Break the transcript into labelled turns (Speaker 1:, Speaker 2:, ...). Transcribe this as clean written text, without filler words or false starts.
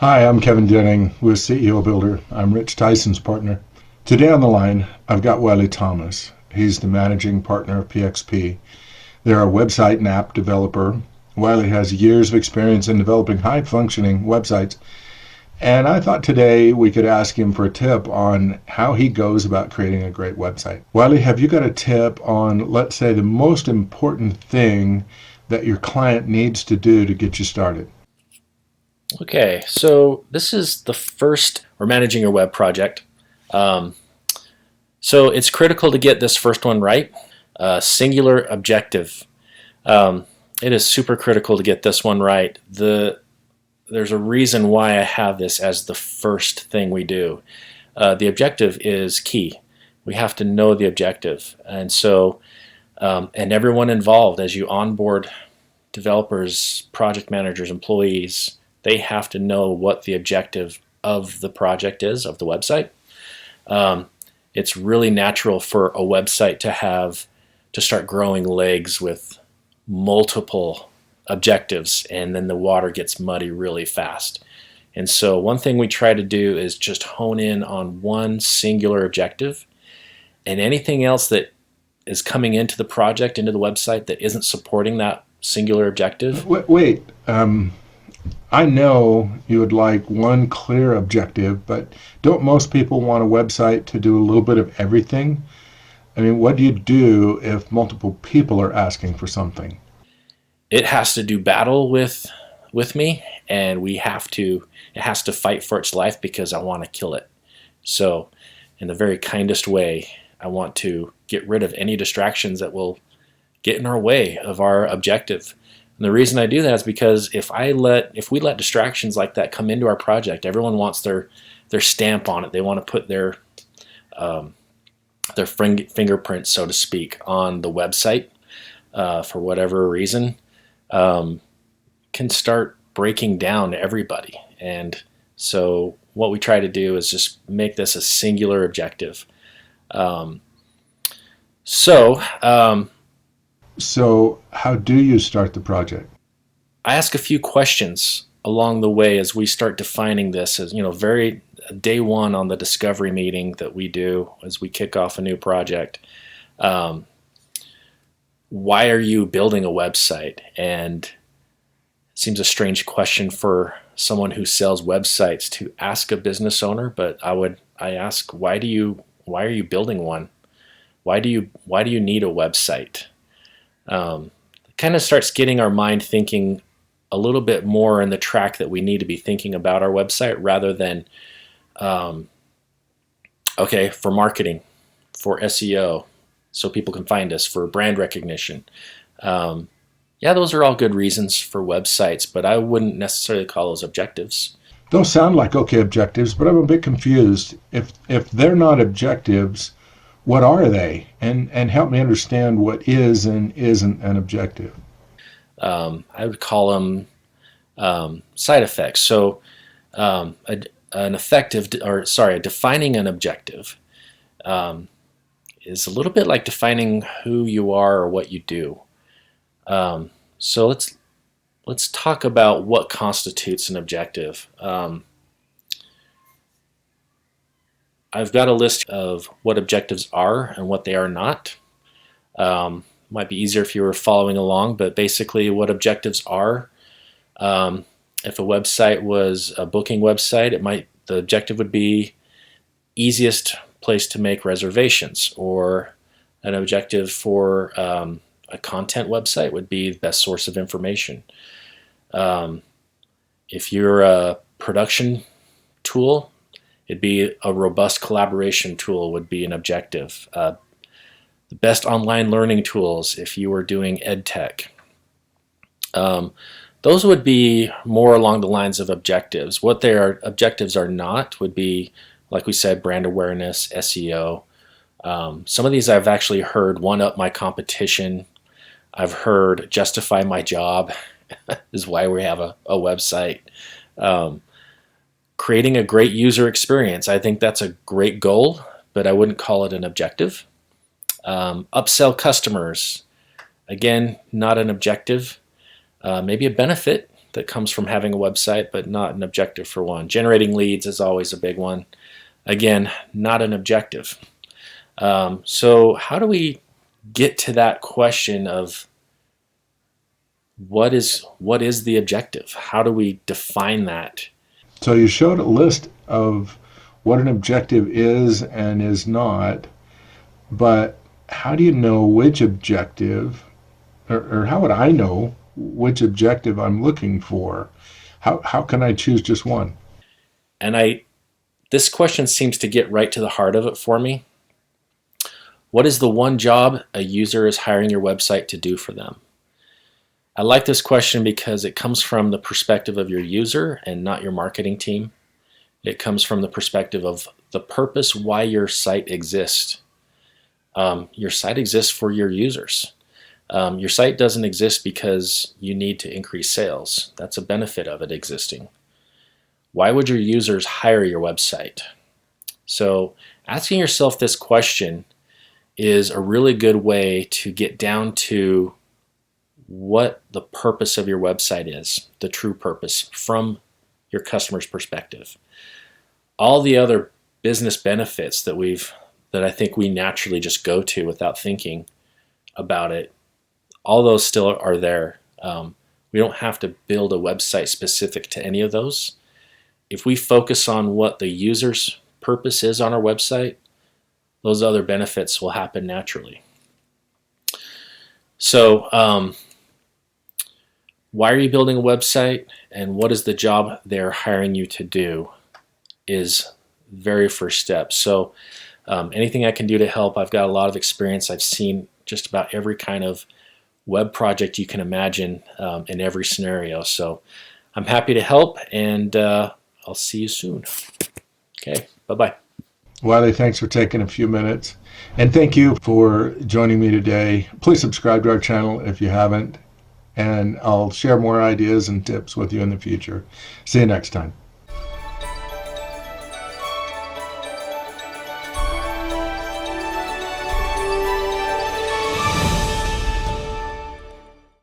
Speaker 1: Hi, I'm Kevin Denning with CEO Builder. I'm Rich Tyson's partner. Today on the line, I've got Wylie Thomas. He's the managing partner of PXP. They're a website and app developer. Wylie has years of experience in developing high-functioning websites, and I thought today we could ask him for a tip on how he goes about creating a great website. Wylie, have you got a tip on, let's say, the most important thing that your client needs to do to get you started?
Speaker 2: Okay, so this is the first, we're managing your web project. Um, so it's critical to get this first one right. Singular objective. It is super critical to get this one right. There's a reason why I have this as the first thing we do. The objective is key. We have to know the objective. And everyone involved as you onboard developers, project managers, employees, they have to know what the objective of the project is, of the website. It's really natural for a website to start growing legs with multiple objectives, and then the water gets muddy really fast. And so one thing we try to do is just hone in on one singular objective, and anything else that is coming into the project, into the website, that isn't supporting that singular objective.
Speaker 1: Wait, I know you would like one clear objective, but don't most people want a website to do a little bit of everything? I mean, what do you do if multiple people are asking for something?
Speaker 2: It has to do battle with me, and it has to fight for its life because I want to kill it. So in the very kindest way, I want to get rid of any distractions that will get in our way of our objective. And the reason I do that is because if we let distractions like that come into our project, everyone wants their stamp on it. They want to put their fingerprint, so to speak, on the website for whatever reason. Can start breaking down everybody. And so what we try to do is just make this a singular objective. Um, so
Speaker 1: So, how do you start the project?
Speaker 2: I ask a few questions along the way as we start defining this as, very day one on the discovery meeting that we do as we kick off a new project. Um, why are you building a website? And it seems a strange question for someone who sells websites to ask a business owner, but I ask, why are you building one? Why do you need a website? It kind of starts getting our mind thinking a little bit more in the track that we need to be thinking about our website, rather than um, okay, for marketing, for SEO, so people can find us, for brand recognition. Um, yeah, those are all good reasons for websites, but I wouldn't necessarily call those objectives.
Speaker 1: Those sound like okay objectives, but I'm a bit confused. If they're not objectives, what are they? And help me understand what is and isn't an objective.
Speaker 2: I would call them side effects. So an effective, or sorry, defining an objective um, is a little bit like defining who you are or what you do. So let's talk about what constitutes an objective. I've got a list of what objectives are and what they are not. Might be easier if you were following along, but basically what objectives are. Um, if a website was a booking website, the objective would be easiest place to make reservations, or an objective for a content website would be best source of information. Um, if you're a production tool, it'd be a robust collaboration tool would be an objective. The best online learning tools if you were doing ed tech. Um, those would be more along the lines of objectives. What their objectives are not would be, like we said, brand awareness, SEO. Some of these I've actually heard one up my competition. I've heard justify my job is why we have a website. Um, Creating a great user experience. I think that's a great goal, but I wouldn't call it an objective. Upsell customers. Again, not an objective. Maybe a benefit. that comes from having a website, but not an objective for one. Generating leads is always a big one. Again, not an objective. So how do we get to that question of what is the objective? How do we define that?
Speaker 1: So you showed a list of what an objective is and is not, but how do you know which objective, or how would I know which objective I'm looking for? How can I choose just one?
Speaker 2: And this question seems to get right to the heart of it for me. What is the one job a user is hiring your website to do for them? I like this question because it comes from the perspective of your user and not your marketing team. It comes from the perspective of the purpose why your site exists. Your site exists for your users. Your site doesn't exist because you need to increase sales. That's a benefit of it existing. Why would your users hire your website? So asking yourself this question is a really good way to get down to what the purpose of your website is, the true purpose from your customer's perspective. All the other business benefits that I think we naturally just go to without thinking about it, all those still are there. We don't have to build a website specific to any of those. If we focus on what the user's purpose is on our website, those other benefits will happen naturally. So why are you building a website, and what is the job they're hiring you to do is very first step. So anything I can do to help, I've got a lot of experience. I've seen just about every kind of web project you can imagine in every scenario. So I'm happy to help, and I'll see you soon. Okay, bye-bye.
Speaker 1: Wylie, thanks for taking a few minutes. And thank you for joining me today. Please subscribe to our channel if you haven't, and I'll share more ideas and tips with you in the future. See you next time.